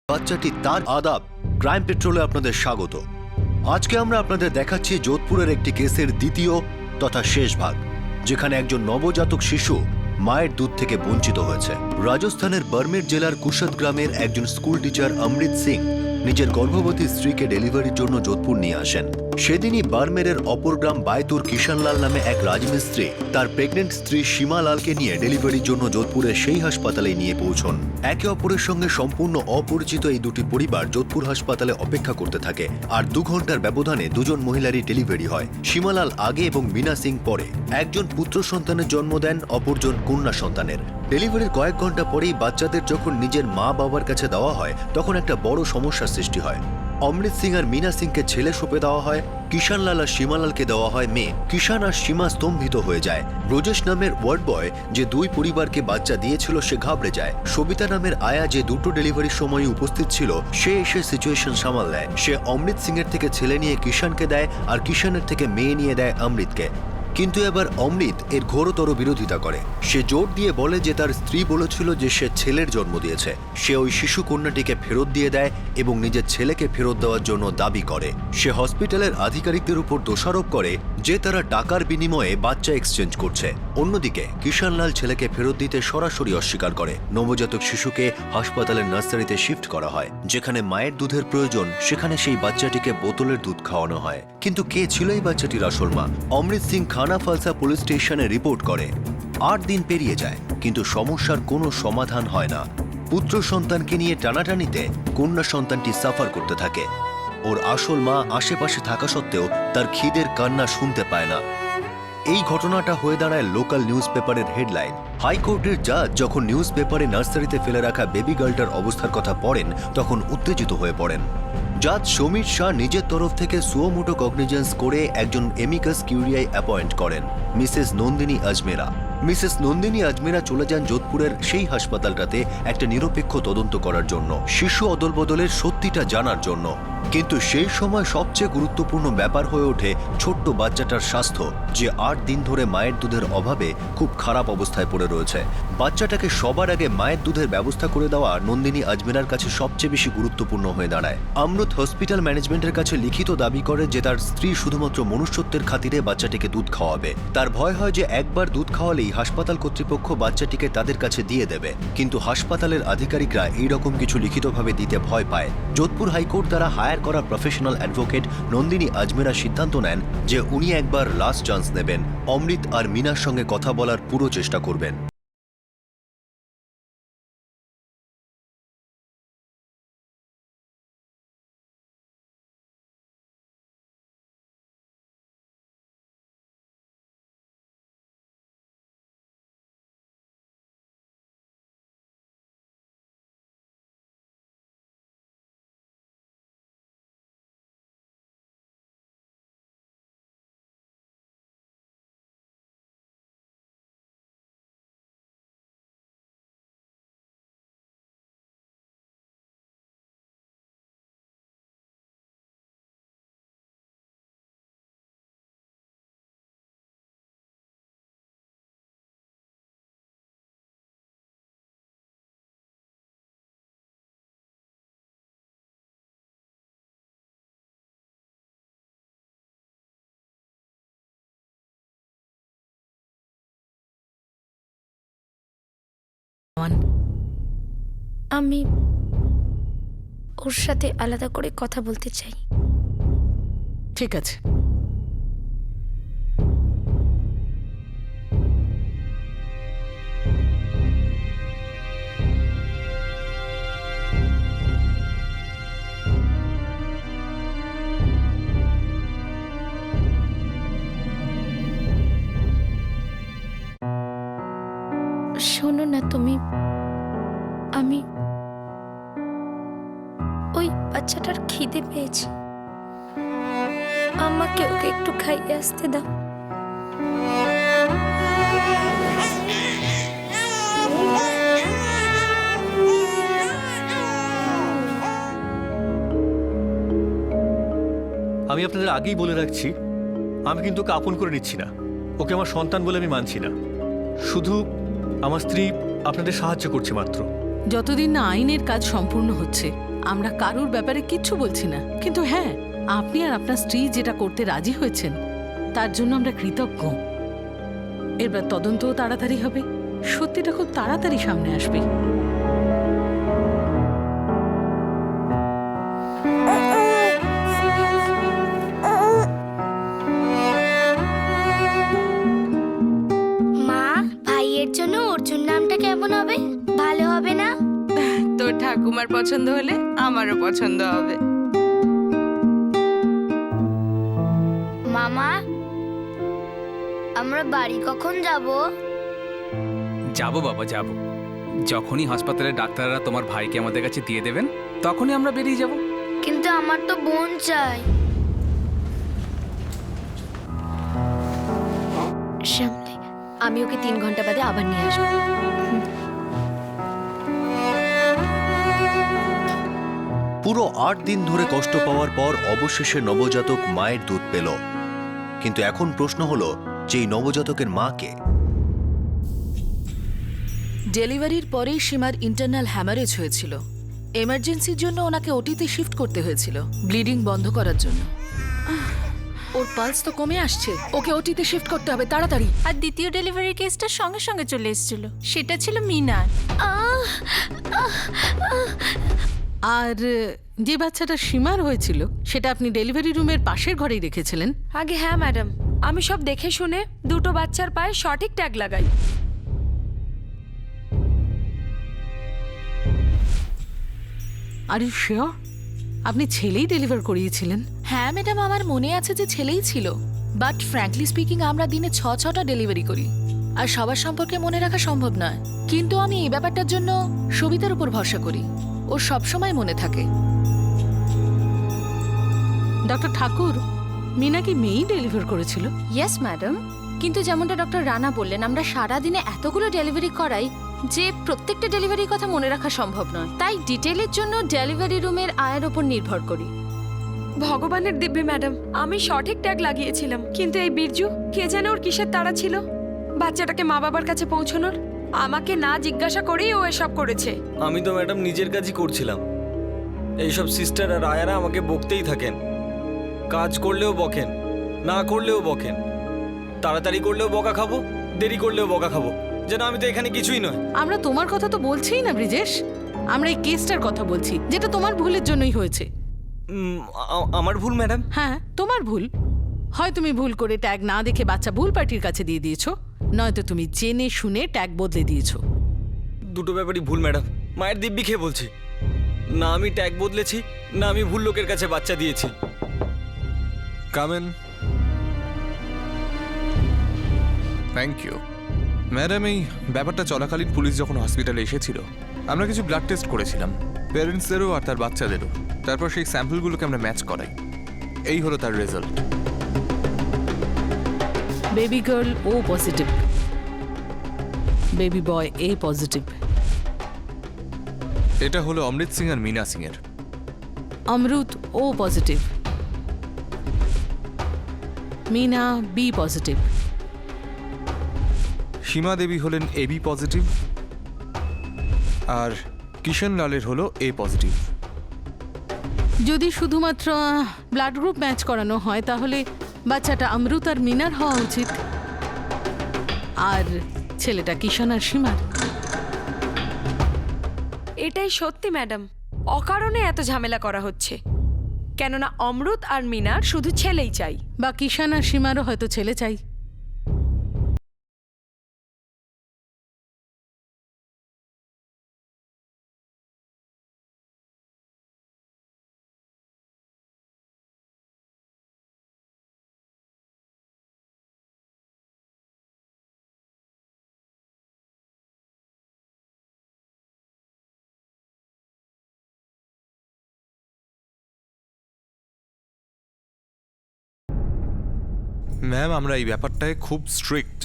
বাচ্চাটি তার আদাব ক্রাইম পেট্রোলে আপনাদের স্বাগত। আজকে আমরা আপনাদের দেখাচ্ছি যোধপুরের একটি কেসের দ্বিতীয় তথা শেষ ভাগ, যেখানে একজন নবজাতক শিশু মায়ের দুধ থেকে বঞ্চিত হয়েছে। রাজস্থানের বার্মের জেলার কুশদ গ্রামের একজন স্কুল টিচার অমৃত সিং নিজের গর্ভবতী স্ত্রীকে ডেলিভারির জন্য যোধপুর নিয়ে আসেন। সেদিনই বার্মেরের অপর গ্রাম বায়তুর কিষানলাল নামে এক রাজমিস্ত্রি তার প্রেগনেন্ট স্ত্রী সীমা লালকে নিয়ে ডেলিভারির জন্য যোধপুরের সেই হাসপাতালে নিয়ে পৌঁছন। একে অপরের সঙ্গে সম্পূর্ণ অপরিচিত এই দুটি পরিবার যোধপুর হাসপাতালে অপেক্ষা করতে থাকে, আর 2 ঘন্টার ব্যবধানে দুজন মহিলারই ডেলিভারি হয়। সীমালাল আগে এবং মীনা সিং পরে। একজন পুত্র সন্তানের জন্ম দেন, অপরজন কন্যা সন্তানের। ডেলিভারির কয়েক ঘন্টা পরেই বাচ্চাদের যখন নিজের মা বাবার কাছে দেওয়া হয়, তখন একটা বড় সমস্যার সৃষ্টি হয়। অমৃত সিং আর মীনা সিংকে ছেলে সঁপে দেওয়া হয়, কিষানলাল আর সীমালালকে দেওয়া হয় মেয়ে। কিষান আর সীমা স্তম্ভিত হয়ে যায়। ব্রজেশ নামের ওয়ার্ড বয় যে 2 পরিবারকে বাচ্চা দিয়েছিল সে ঘাবড়ে যায়। সবিতা নামের আয়া যে 2টো ডেলিভারির সময় উপস্থিত ছিল সে এসে সিচুয়েশন সামাল দেয়। সে অমৃত সিং এর থেকে ছেলে নিয়ে কিষানকে দেয় আর কিষানের থেকে মেয়ে নিয়ে দেয় অমৃতকে। কিন্তু এবার অমৃত এর ঘোরতর বিরোধিতা করে। সে জোর দিয়ে বলে যে তার স্ত্রী বলেছিল যে সে ছেলের জন্ম দিয়েছে। সে ওই শিশু কন্যাটিকে ফেরত দিয়ে দেয় এবং নিজের ছেলেকে ফেরত দেওয়ার জন্য দাবি করে। সে হসপিটালের আধিকারিকদের উপর দোষারোপ করে যে তারা টাকার বিনিময়ে বাচ্চা এক্সচেঞ্জ করছে। অন্যদিকে কিষানলাল ছেলেকে ফেরত দিতে সরাসরি অস্বীকার করে। নবজাতক শিশুকে হাসপাতালের নার্সারিতে শিফট করা হয়। যেখানে মায়ের দুধের প্রয়োজন সেখানে সেই বাচ্চাটিকে বোতলের দুধ খাওয়ানো হয়। কিন্তু কে ছিল এই বাচ্চাটির আসল মা? অমৃত সিং খানা ফালসা পুলিশ স্টেশনে রিপোর্ট করে। 8 দিন পেরিয়ে যায় কিন্তু সমস্যার কোনো সমাধান হয় না। পুত্র সন্তানকে নিয়ে টানাটানিতে কন্যা সন্তানটি সাফার করতে থাকে। ওর আসল মা আশেপাশে থাকা সত্ত্বেও তার খিদের কান্না শুনতে পায় না। এই ঘটনাটা হয়ে দাঁড়ায় লোকাল নিউজ পেপারের হেডলাইন। হাইকোর্টের জাজ যখন নিউজ পেপারে নার্সারিতে ফেলে রাখা বেবি গার্লটার অবস্থার কথা পড়েন তখন উত্তেজিত হয়ে পড়েন। জাজ সমীর শাহ নিজের তরফ থেকে সুয়োমোটো কগনিজেন্স করে একজন এমিকাস কিউরিয়াই অ্যাপয়েন্ট করেন, মিসেস নন্দিনী আজমেরা। মিসেস নন্দিনী আজমেরা চলে যান যোধপুরের সেই হাসপাতালটাতে একটা নিরপেক্ষ তদন্ত করার জন্য, শিশু অদলবদলের সত্যিটা জানার জন্য। কিন্তু সেই সময় সবচেয়ে গুরুত্বপূর্ণ ব্যাপার হয়ে ওঠে ছোট্ট বাচ্চাটার স্বাস্থ্য, যে 8 দিন ধরে মায়ের দুধের অভাবে খুব খারাপ অবস্থায় পড়ে রয়েছে। বাচ্চাটাকে সবার আগে মায়ের দুধের ব্যবস্থা করে দেওয়া নন্দিনী আজমেরার কাছে সবচেয়ে বেশি গুরুত্বপূর্ণ হয়ে দাঁড়ায়। অমৃত হসপিটাল ম্যানেজমেন্টের কাছে লিখিত দাবি করে যে তার স্ত্রী শুধুমাত্র মনুষ্যত্বের খাতিরে বাচ্চাটিকে দুধ খাওয়াবে। তার ভয় হয় যে একবার দুধ খাওয়ালেই হাসপাতাল কর্তৃপক্ষ বাচ্চাটিকে তাদের কাছে দিয়ে দেবে। কিন্তু হাসপাতালের আধিকারিকরা এইরকম কিছু লিখিতভাবে দিতে ভয় পায়। যোধপুর হাইকোর্ট দ্বারা হায়ার করা প্রফেশনাল অ্যাডভোকেট নন্দিনী আজমেরা সিদ্ধান্ত নেন যে উনি একবার লাস্ট চান্স নেবেন, অমৃত আর মীনার সঙ্গে কথা বলার পুরো চেষ্টা করবেন। আমি ওর সাথে আলাদা করে কথা বলতে চাই। ঠিক আছে। শোনো না তুমি, আমি ওই বাচ্চাটার খিদে পেয়েছে, আমাকে ওকে একটু খাইয়ে আসতে দাও। আমি আপনাদের আগেই বলে রাখছি, আমি কিন্তু ওকে আপন করে নিচ্ছি না। ওকে আমার সন্তান বলে আমি মানছি না। শুধু আমার স্ত্রী আপনাদের সাহায্য করছে মাত্র। যতদিন না আইনের কাজ সম্পূর্ণ হচ্ছে আমরা কারুর ব্যাপারে কিচ্ছু বলছি না, কিন্তু হ্যাঁ, আপনি আর আপনার স্ত্রী যেটা করতে রাজি হয়েছেন তার জন্য আমরা কৃতজ্ঞ। এবার তদন্তও তাড়াতাড়ি হবে, সত্যিটা খুব তাড়াতাড়ি সামনে আসবে। মা, ভাইয়ের জন্য অর্জুন নামটা কেমন হবে? ভালো হবে না? তোর ঠাকুমার পছন্দ হলে আমারও পছন্দ হবে। মামা, আমরা বাড়ি কখন যাব? যাবো বাবা, যাবো। যখনই হাসপাতালের ডাক্তাররা তোমার ভাইকে আমাদের কাছে দিয়ে দেবেন তখনই আমরা বেরিয়ে যাব। কিন্তু আমার তো বোন চাই। শ্যামলি, আমি ওকে 3 ঘন্টা বাদে আবার নিয়ে আসবো। পুরো 8 দিন ধরে কষ্ট পাওয়ার পর অবশেষে নবজাতক মায়ের দুধ পেল। কিন্তু এখন প্রশ্ন হলো যে এই নবজাতকের মা কে? ডেলিভারির পরেই সীমার ইন্টারনাল হ্যামারেজ হয়েছিল। এমার্জেন্সির জন্য ওনাকে ওটিতে শিফট করতে হয়েছিল, ব্লিডিং বন্ধ করার জন্য। ওর পালস তো কমে আসছে, ওকে ওটিতে শিফট করতে হবে তাড়াতাড়ি। আর দ্বিতীয় ডেলিভারি কেসটা সঙ্গে সঙ্গে চলে এসেছিল, সেটা ছিল মিনার। আর যে বাচ্চাটা সীমার হয়েছিল সেটা আপনি ডেলিভারি রুমের পাশের ঘরেই রেখেছিলেন? আগে হ্যাঁ ম্যাডাম, আমি সব দেখে শুনে দুটো বাচ্চার পায়ে সঠিক ট্যাগ লাগাই। আর ইউ শিওর আপনি ছেলেই ডেলিভার করিয়েছিলেন? হ্যাঁ ম্যাডাম, আমার মনে আছে যে ছেলেই ছিল, বাট ফ্র্যাঙ্কলি স্পিকিং আমরা দিনে 6টা ডেলিভারি করি, আর সবার সম্পর্কে মনে রাখা সম্ভব নয়। কিন্তু আমি এই ব্যাপারটার জন্য সবিতার উপর ভরসা করি, ও সবসময় মনে থাকে। ডক্টর ঠাকুর, মিনা কি মেয়েই ডেলিভার করেছিল? ইয়েস ম্যাডাম, কিন্তু যেমনটা ডক্টর রানা বললেন, আমরা সারাদিনে এতগুলো ডেলিভারি করাই যে প্রত্যেকটা ডেলিভারির কথা মনে রাখা সম্ভব নয়। তাই ডিটেলের জন্য ডেলিভারি রুমের আয়ের ওপর নির্ভর করি। ভগবানের দিব্যি ম্যাডাম, আমি সঠিক ট্যাগ লাগিয়েছিলাম, কিন্তু এই বীরজু কে জানে ওর কিসের তাড়া ছিল বাচ্চাটাকে মা বাবার কাছে পৌঁছানোর। আমাকে না জিজ্ঞাসা করেই ও এসব করেছে। আমি তো ম্যাডাম নিজের কাজই করছিলাম। এইসব সিস্টার আর আয়ারা আমাকে বকতেই থাকেন, কাজ করলেও বকেন, না করলেও বকেন, তাড়াতাড়ি করলেও বকা খাবো, দেরি করলেও বকা খাবো, যেন আমি তো এখানে কিছুই নয়। আমরা তোমার কথা তো বলছিই না ব্রিজেশ, আমরা এই কেসটার কথা বলছি যেটা তোমার ভুলের জন্যই হয়েছে। আমার ভুল ম্যাডাম? হ্যাঁ, তোমার ভুল। হয় তুমি ভুল করে ট্যাগ না দেখে বাচ্চা ভুল পার্টির কাছে দিয়ে দিয়েছো, নয়তো তুমি জেনে শুনে ট্যাগ বদলে দিয়েছো। দুটো ব্যাপারই ভুল ম্যাডাম, মায়ের দিব্যি খেয়ে বলছি। না আমি ট্যাগ বদলেছি, না আমি ভুল লোকের কাছে বাচ্চা দিয়েছি। কামেন। Thank you madam. এই ব্যাপারটা চলাকালীন পুলিশ যখন হসপিটালে এসেছিল, আমরা কিছু ব্লাড টেস্ট করেছিলাম, প্যারেন্টসদেরও আর তার বাচ্চাদেরও। তারপর সেই স্যাম্পলগুলোকে আমরা ম্যাচ করাই, এই হলো তার রেজাল্ট। বেবি গার্ল ও পজিটিভ, বেবি বয় এ পজিটিভ। এটা হলো অমৃত সিং আর মীনা সিং এর। অমরুত ও পজিটিভ, মিনা বি পজিটিভ। সীমা দেবী হলেন এবি পজিটিভ, আর কিষণ লালের হলো এ পজিটিভ। যদি শুধুমাত্র ব্লাড গ্রুপ ম্যাচ করানো হয় তাহলে বাচ্চাটা অমরুত আর মিনার হওয়া উচিত, আর ছেলেটা কিষণ আর সীমার। এটাই সত্যি ম্যাডাম, অকারণে এত ঝামেলা করা হচ্ছে। কেননা অমৃত আর মিনার শুধু ছেলেই চাই, বা কিষণ আর সীমারও হয়তো ছেলে চাই। ম্যাম, আমরা এই ব্যাপারটায় খুব স্ট্রিক্ট।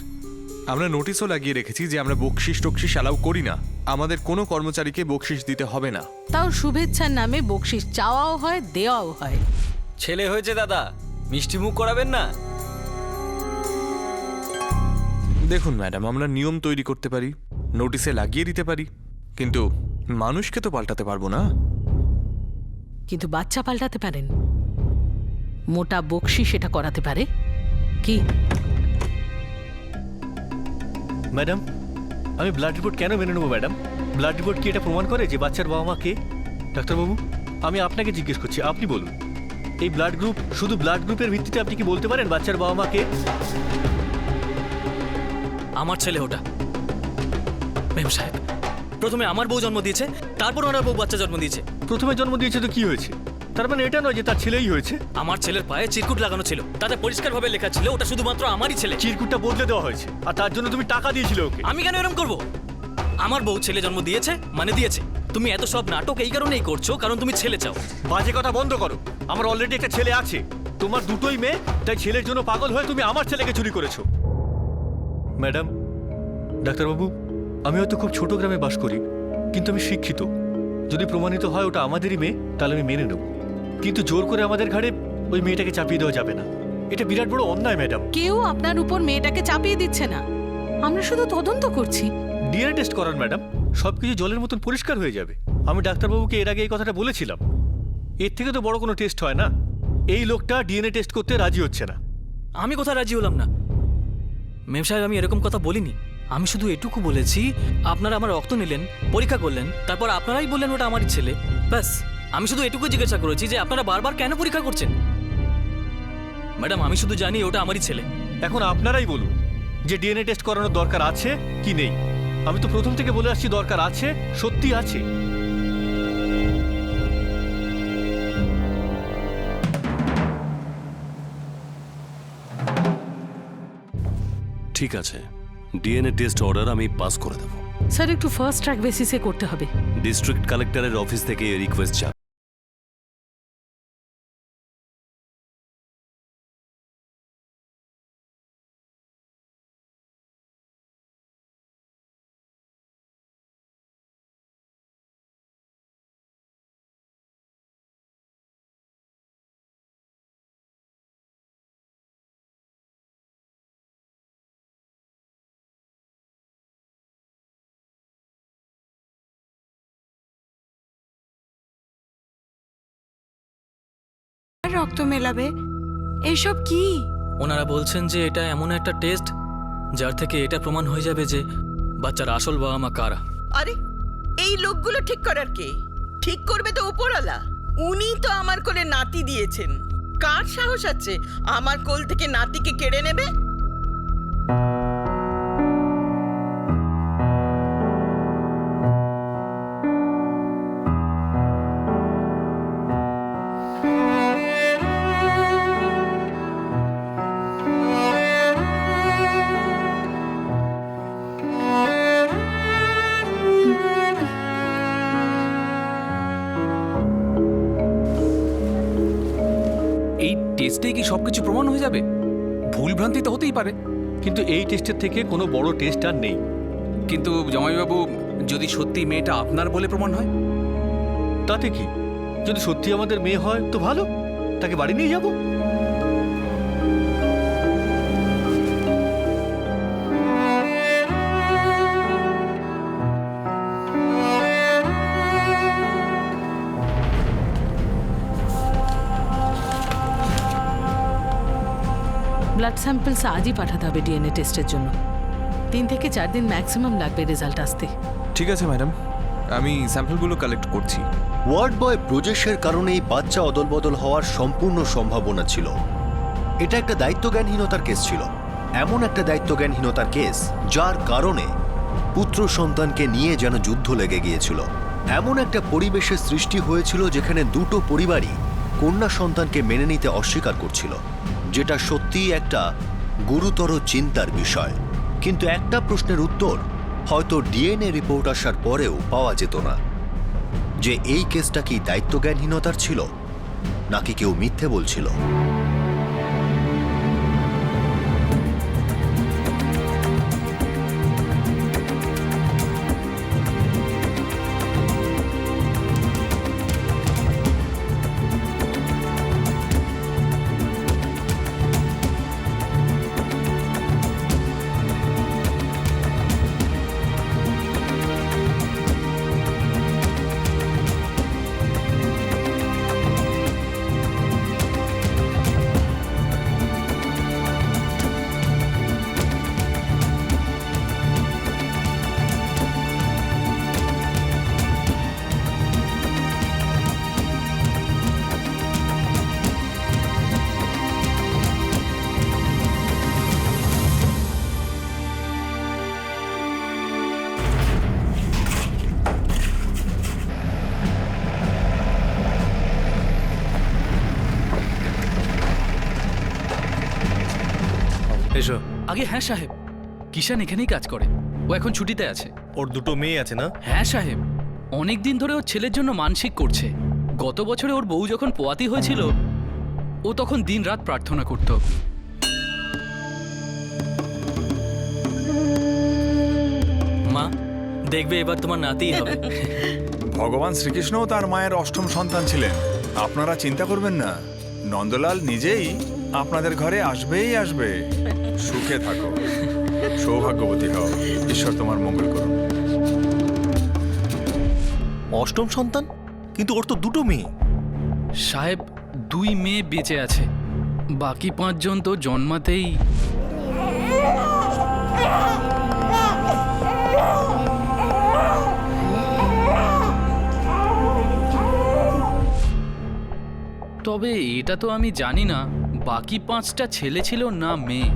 আমরা নোটিশও লাগিয়ে রেখেছি যে আমরা বকশিস টকশিস অ্যালাউ করি না, আমাদের কোনো কর্মচারীকে বকশিস দিতে হবে না। তাও শুভেচ্ছার নামে বকশিস চাওয়াও হয়, দেওয়াও হয়। ছেলে হয়েছে দাদা, মিষ্টি মুখ করাবেন না? দেখুন ম্যাডাম, আমরা নিয়ম তৈরি করতে পারি, নোটিশে লাগিয়ে দিতে পারি, কিন্তু মানুষকে তো পাল্টাতে পারবো না। কিন্তু বাচ্চা পাল্টাতে পারেন। মোটা বকশি সেটা করাতে পারে কি? ম্যাডাম, আমি ব্লাড রিপোর্ট কেন মেনে নেবো ম্যাডাম? ব্লাড রিপোর্ট কি এটা প্রমাণ করে যে বাচ্চার বাবা মা কে? ডাক্তারবাবু, আমি আপনাকে জিজ্ঞেস করছি, আপনি বলুন, এই ব্লাড গ্রুপ, শুধু ব্লাড গ্রুপের ভিত্তিতে আপনি কি বলতে পারেন বাচ্চার বাবা মা কে? আমার ছেলে ওটা। মেম সাহেব, প্রথমে আমার বউ জন্ম দিয়েছে, তারপর ওনার বউ বাচ্চা জন্ম দিয়েছে। প্রথমে জন্ম দিয়েছে তো কি হয়েছে? তার মানে এটা নয় যে তার ছেলেই হয়েছে। আমার ছেলের পায়ে চিরকুট লাগানো ছিল, তাতে পরিষ্কারভাবে লেখা ছিল ওটা শুধুমাত্র আমারই ছেলে। চিরকুটটা বদলে দেওয়া হয়েছে, আর তার জন্য তুমি টাকা দিয়েছিলে ওকে। আমি কেন এরকম করবো? আমার বউ ছেলে জন্ম দিয়েছে মানে দিয়েছে। তুমি এত সব নাটক এই কারণেই করছো কারণ তুমি ছেলে চাও। বাজে কথা বন্ধ করো। আমার অলরেডি একটা ছেলে আছে, তোমার দুটোই মেয়ে, তাই ছেলের জন্য পাগল হয়ে তুমি আমার ছেলেকে চুরি করেছো। ম্যাডাম, ডাক্তারবাবু, আমি হয়তো খুব ছোট গ্রামে বাস করি, কিন্তু আমি শিক্ষিত। যদি প্রমাণিত হয় ওটা আমাদেরই মেয়ে, তাহলে আমি মেনে নেব, কিন্তু জোর করে আমাদের ঘাড়ে ওই মেয়েটাকে চাপিয়ে দেওয়া যাবে না। এটা বিরাট বড় অন্যায় ম্যাডাম। কেউ আপনার উপর মেয়েটাকে চাপিয়ে দিচ্ছে না, আমরা শুধু তদন্ত করছি। ডিএনএ টেস্ট করান ম্যাডাম, সবকিছু জলের মতন পরিষ্কার হয়ে যাবে। আমি ডাক্তারবাবুকে এর আগে এই কথাটা বলেছিলাম। এর থেকে তো বড় কোনো টেস্ট হয় না। এই লোকটা ডিএনএ টেস্ট করতে রাজি হচ্ছে না। আমি কোথায় রাজি হলাম না? মেম সাহেব, আমি এরকম কথা বলিনি। আমি শুধু এটুকু বলেছি, আপনারা আমার রক্ত নিলেন, পরীক্ষা করলেন, তারপর আপনারাই বললেন ওটা আমারই ছেলে। ব্যাস, আমি শুধু এটুকু জিজ্ঞাসা করেছি যে আপনারা বারবার কেন পরীক্ষা করছেন। ম্যাডাম, আমি শুধু জানি ওটা আমারই ছেলে। এখন আপনারাই বলুন যে ডিএনএ টেস্ট করানোর দরকার আছে কি নেই। আমি তো প্রথম থেকে বলে আসছি দরকার আছে, সত্যি আছে। ঠিক আছে, ডিএনএ টেস্ট অর্ডার আমি পাস করে দেব। স্যার, একটু ফার্স্ট ট্র্যাক বেসিসে করতে হবে। ডিস্ট্রিক্ট কালেক্টরের অফিস থেকে রিকোয়েস্ট যাবে। রক্ত মেলাবে, এসব কি? ওনারা বলছেন যে এটা এমন একটা টেস্ট যার থেকে এটা প্রমাণ হয়ে যাবে যে বাচ্চার আসল বাবা মা কারা। আরে, এই লোকগুলো ঠিক করার কে? ঠিক করবে তো উপরওয়ালা। উনি তো আমার কোলে নাতি দিয়েছেন। কার সাহস আছে আমার কোল থেকে নাতিকে কেড়ে নেবে? এই টেস্টেই কি সবকিছু প্রমাণ হয়ে যাবে? ভুল ভ্রান্তি তো হতেই পারে। কিন্তু এই টেস্টের থেকে কোনো বড় টেস্ট আর নেই। কিন্তু জামাইবাবু, যদি সত্যি মেয়েটা আপনার বলে প্রমাণ হয়? তাতে কি? যদি সত্যি আমাদের মেয়ে হয় তো ভালো, তাকে বাড়ি নিয়ে যাব। ব্লাড স্যাম্পলস আজই পাঠাতে হবে ডিএনএ টেস্টের জন্য। 3 থেকে 4 দিন ম্যাক্সিমাম লাগবে রেজাল্ট আসতে। ঠিক আছে ম্যাডাম, আমি স্যাম্পলগুলো কালেক্ট করছি। ওয়ার্ড বয় ব্রজেশের কারণেই বাচ্চা অদলবদল হওয়ার সম্পূর্ণ সম্ভাবনা ছিল। এটা একটা দায়িত্বজ্ঞানহীনতার কেস ছিল, এমন একটা দায়িত্বজ্ঞানহীনতার কেস যার কারণে পুত্র সন্তানকে নিয়ে যেন যুদ্ধ লেগে গিয়েছিল। এমন একটা পরিবেশের সৃষ্টি হয়েছিল যেখানে দুটো পরিবারই কন্যা সন্তানকে মেনে নিতে অস্বীকার করছিল, যেটা সত্যিই একটা গুরুতর চিন্তার বিষয়। কিন্তু একটা প্রশ্নের উত্তর হয়তো ডিএনএ রিপোর্ট আসার পরেও পাওয়া যেত না, যে এই কেসটা কি দায়িত্বজ্ঞানহীনতার ছিল নাকি কেউ মিথ্যে বলছিল। আগে হ্যাঁ সাহেব, কিষান এখানেই কাজ করে। ও এখন ছুটিতে আছে। ওর দুটো মেয়ে আছে না? হ্যাঁ সাহেব, অনেক দিন ধরে ওর ছেলের জন্য মানসিক করছে। গত বছরে ওর বউ যখন পোয়াতি হয়েছিল, ও তখন দিনরাত প্রার্থনা করত। মা, দেখবে এবার তোমার নাতিই হবে। ভগবান শ্রীকৃষ্ণও তার মায়ের অষ্টম সন্তান ছিলেন। আপনারা চিন্তা করবেন না, নন্দলাল নিজেই আপনাদের ঘরে আসবেই আসবে। সুখে থাকো, সৌভাগ্যবতী হও, ঈশ্বর তোমার মঙ্গল করুন। অষ্টম সন্তান? কিন্তু ওর তো দুটো মেয়ে। সাহেব, 2 মেয়ে বেঁচে আছে, বাকি 5 জন তো জন্মাতেই। তবে এটা তো আমি জানি না বাকি 5টা ছেলে ছিল না মেয়ে,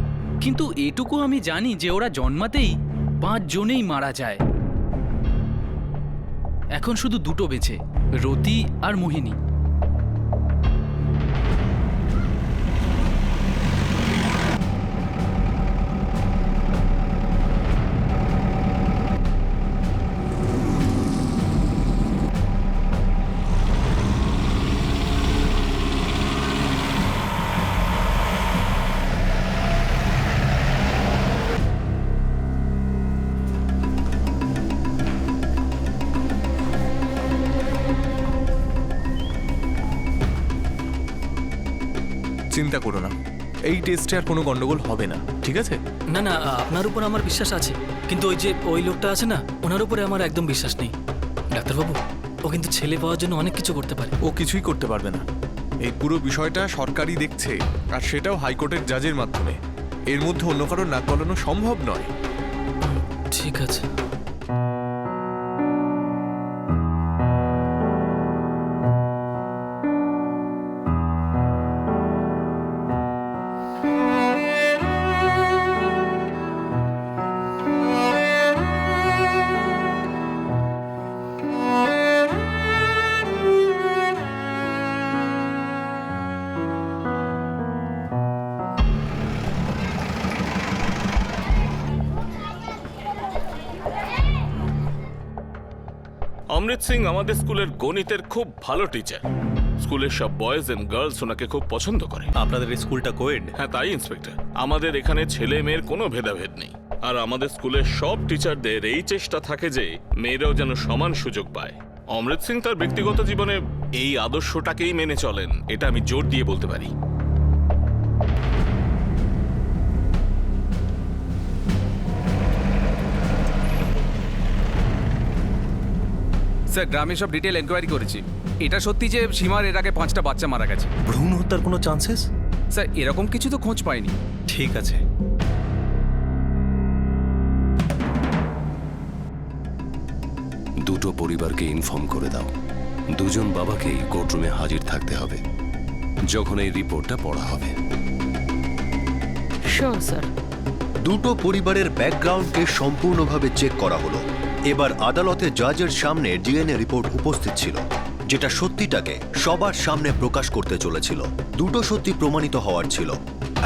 কিন্তু এটুকু আমি জানি যে ওরা জন্মাতেই 5 জনেই মারা যায়। এখন শুধু 2টো বেঁচে, রতি আর মোহিনী। চিন্তা করো না, এই টেস্টে আর কোনো গন্ডগোল হবে না, ঠিক আছে? না না, আপনার উপর আমার বিশ্বাস আছে, কিন্তু ওই লোকটা আছে না, ওনার উপরে আমার একদম বিশ্বাস নেই। ডাক্তারবাবু, ও কিন্তু ছেলে পাওয়ার জন্য অনেক কিছু করতে পারে। ও কিছুই করতে পারবে না। এই পুরো বিষয়টা সরকারই দেখছে, আর সেটাও হাইকোর্টের জাজের মাধ্যমে। এর মধ্যে অন্য কারোর নাক গলানো সম্ভব নয়। ঠিক আছে। অমৃত সিং আমাদের স্কুলের গণিতের খুব ভালো টিচার। স্কুলের সব বয়েজ এন্ড গার্লস ওনাকে খুব পছন্দ করে। আপনাদের এই স্কুলটা কোয়েড? হ্যাঁ, তাই ইন্সপেক্টর। আমাদের এখানে ছেলে মেয়ের কোনো ভেদাভেদ নেই, আর আমাদের স্কুলের সব টিচারদের এই চেষ্টা থাকে যে মেয়েরাও যেন সমান সুযোগ পায়। অমৃত সিং তার ব্যক্তিগত জীবনে এই আদর্শটাকেই মেনে চলেন, এটা আমি জোর দিয়ে বলতে পারি। স্যার, গ্রামে সব ডিটেল এনকোয়ারি করেছি। এটা সত্যি যে সীমার এর আগে 5টা বাচ্চা মারা গেছে। ভ্রূণ হত্যার কোনো চান্সেস? স্যার, এরকম কিছু তো খোঁজ পাইনি। ঠিক আছে। দুটো পরিবারকে ইনফর্ম করে দাও, 2 জন বাবাকেই কোর্টরুমে হাজির থাকতে হবে যখন এই রিপোর্টটা পড়া হবে। Sure sir. দুটো পরিবারের ব্যাকগ্রাউন্ডকে সম্পূর্ণভাবে চেক করা হলো। এবার আদালতে জাজের সামনে ডিএনএ রিপোর্ট উপস্থিত ছিল, যেটা সত্যিটাকে সবার সামনে প্রকাশ করতে চলেছিল। দুটো সত্যি প্রমাণিত হওয়ার ছিল।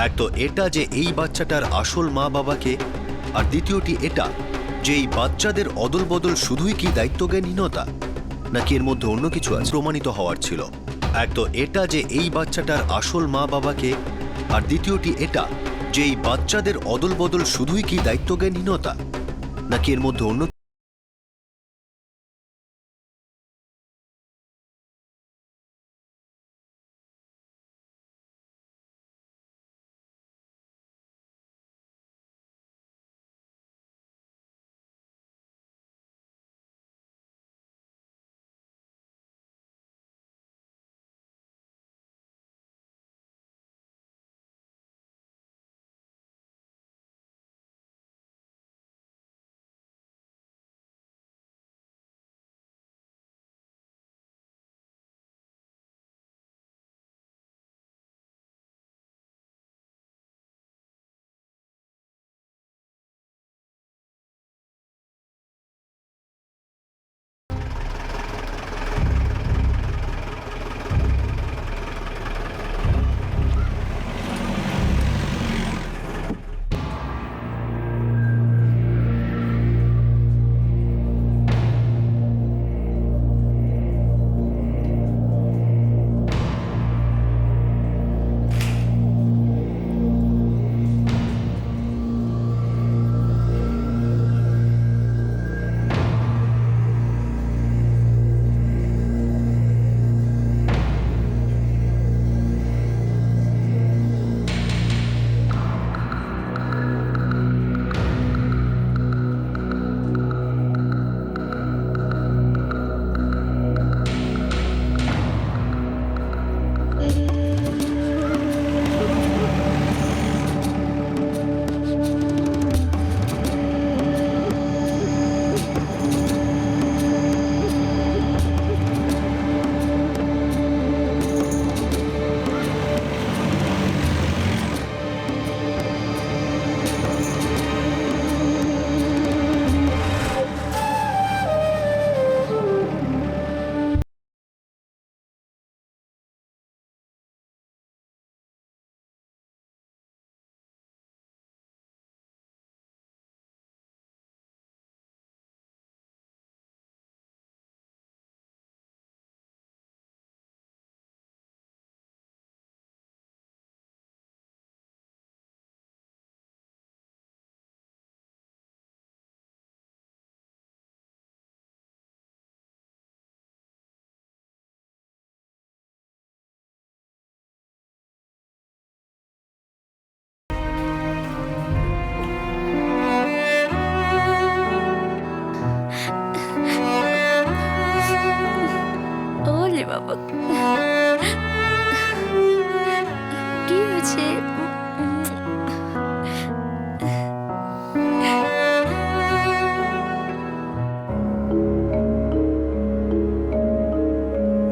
এক তো এটা যে এই বাচ্চাটার আসল মা বাবাকে, আর দ্বিতীয়টি এটা যে এই বাচ্চাদের অদল বদল শুধুই কি দায়িত্বজ্ঞানহীনতা, নাকি এর মধ্যে অন্য কিছু আছে প্রমাণিত হওয়ার ছিল। এক তো এটা যে এই বাচ্চাটার আসল মা বাবাকে, আর দ্বিতীয়টি এটা যে এই বাচ্চাদের অদল বদল শুধুই কি দায়িত্বজ্ঞানহীনতা, নাকি এর মধ্যে অন্য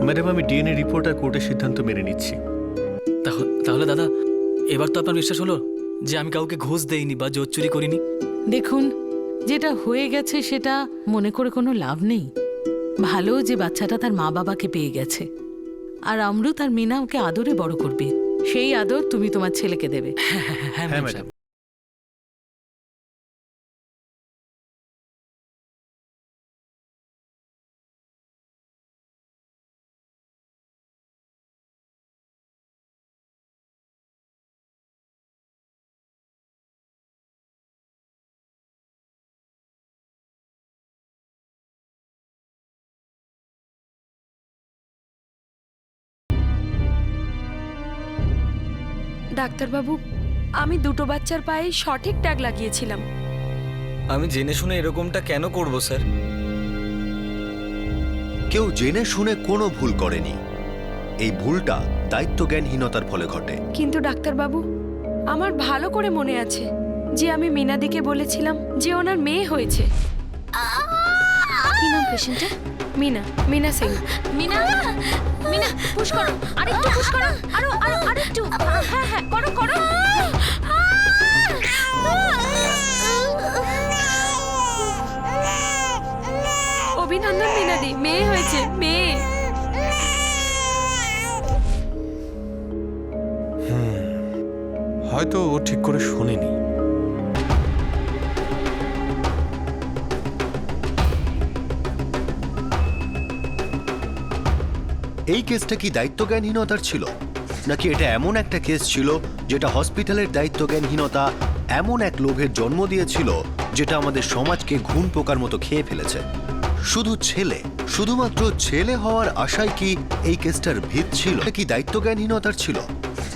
ম্যাডাম আমি ডিএনএ রিপোর্ট আর কোর্টের সিদ্ধান্ত মেনে নিচ্ছি। তাহলে দাদা এবার তো আপনার বিশ্বাস হলো যে আমি কাউকে ঘুষ দেইনি বা জোর চুরি করিনি? দেখুন, যেটা হয়ে গেছে সেটা মনে করে কোনো লাভ নেই। ভালো যে বাচ্চাটা তার মা বাবাকে পেয়ে গেছে, আর অমৃত আর মিনা ওকে আদরে বড় করবে। সেই আদর তুমি তোমার ছেলেকে দেবে। হ্যাঁ ম্যাডাম। ডাক্তারবাবু, আমি দুটো বাচ্চার পায়ে সঠিক ট্যাগ লাগিয়েছিলাম। আমি জেনে শুনে এরকমটা কেন করব স্যার? কেউ জেনে শুনে কোনো ভুল করেনি। এই ভুলটা দায়িত্বজ্ঞানহীনতার ফলে ঘটে। কিন্তু ডাক্তারবাবু, আমার ভালো করে মনে আছে যে আমি মিনাদিকে বলেছিলাম যে ওনার মেয়ে হয়েছে। কি নাম পেশেন্টের? মিনা সিং। মিনা, মিনা পুশ করো, আরেকটু পুশ করো, আরেকটু। হ্যাঁ করো। অভিনন্দন মিনাদি, মেয়ে হয়েছে, মেয়ে। হয়তো ও ঠিক করে শোনেনি। এই কেসটা কি দায়িত্বজ্ঞানহীনতার ছিল, নাকি এটা এমন একটা কেস ছিল যেটা হসপিটালের দায়িত্বজ্ঞানহীনতা এমন এক লোভের জন্ম দিয়েছিল যেটা আমাদের সমাজকে ঘুণ পোকার মতো খেয়ে ফেলেছে? শুধুমাত্র ছেলে হওয়ার আশায় কি এই কেসটার ভিত ছিল? এটা কি দায়িত্বজ্ঞানহীনতার ছিল,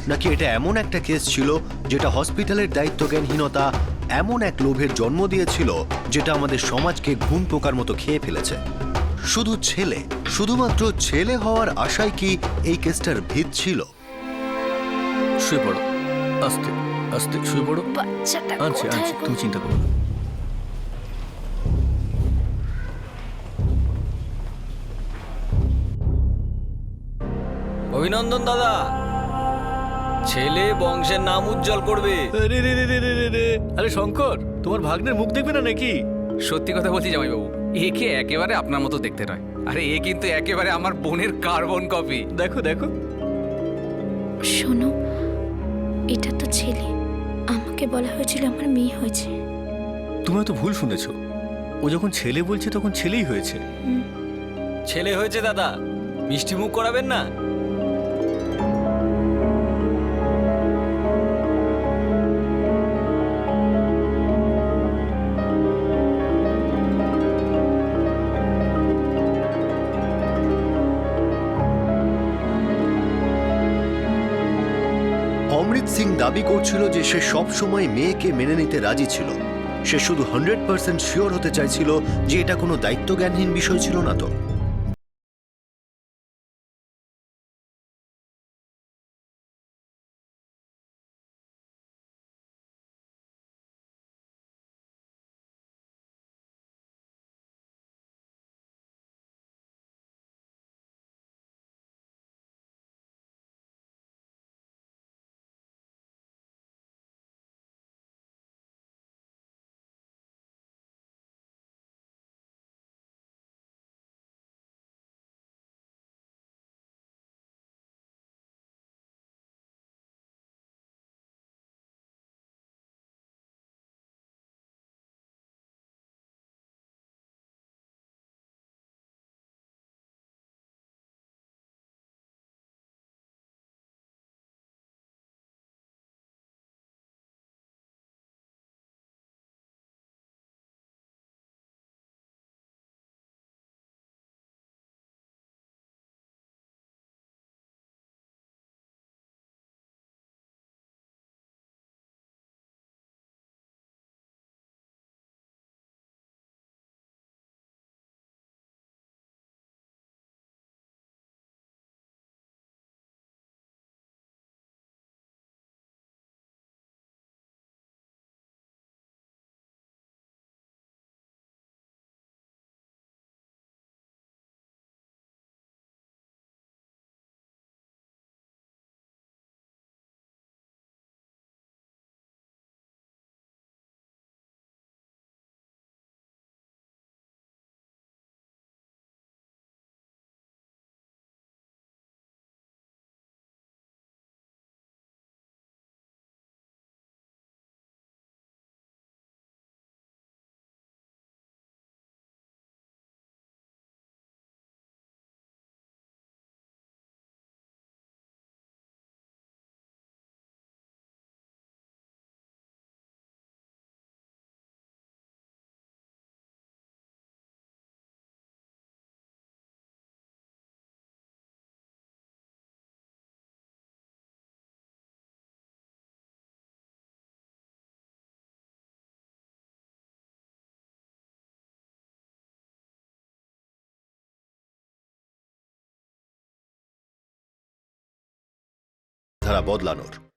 নাকি এটা এমন একটা কেস ছিল যেটা হসপিটালের দায়িত্বজ্ঞানহীনতা এমন এক লোভের জন্ম দিয়েছিল যেটা আমাদের সমাজকে ঘুণ পোকার মতো খেয়ে ফেলেছে? শুধুমাত্র ছেলে হওয়ার আশায় কি এই কেসটার ভিত ছিল? শুয়ে পড়ো, আস্তে আস্তে শুয়ে পড়ো। বাচ্চাটা আনছি তুমি চিন্তা করো না। অভিনন্দন দাদা, ছেলে বংশের নাম উজ্জ্বল করবে। আরে শঙ্কর, তোমার ভাগ্নের মুখ দেখবে না নাকি? সত্যি কথা বলছি জামাইবাবু, একে একেবারে আপনার মতো দেখতে নয়। আরে এ কিন্তু একেবারে আমার বোনের কার্বন কপি। দেখো দেখো। শোনো, এটা তো ছেলে, আমাকে বলা হয়েছিল আমার মেয়ে হয়েছে। তুমি তো ভুল শুনেছো, ও যখন ছেলে বলছে তখন ছেলেই হয়েছে। ছেলে হয়েছে দাদা, মিষ্টি মুখ করাবেন না? অমৃত সিং দাবি করছিল যে সে সব সময় মেয়েকে মেনে নিতে রাজি ছিল। সে শুধু 100% শিওর হতে চাইছিল যে এটা কোনো দায়িত্বজ্ঞানহীন বিষয় ছিল না তো। ধারা বদলানোর।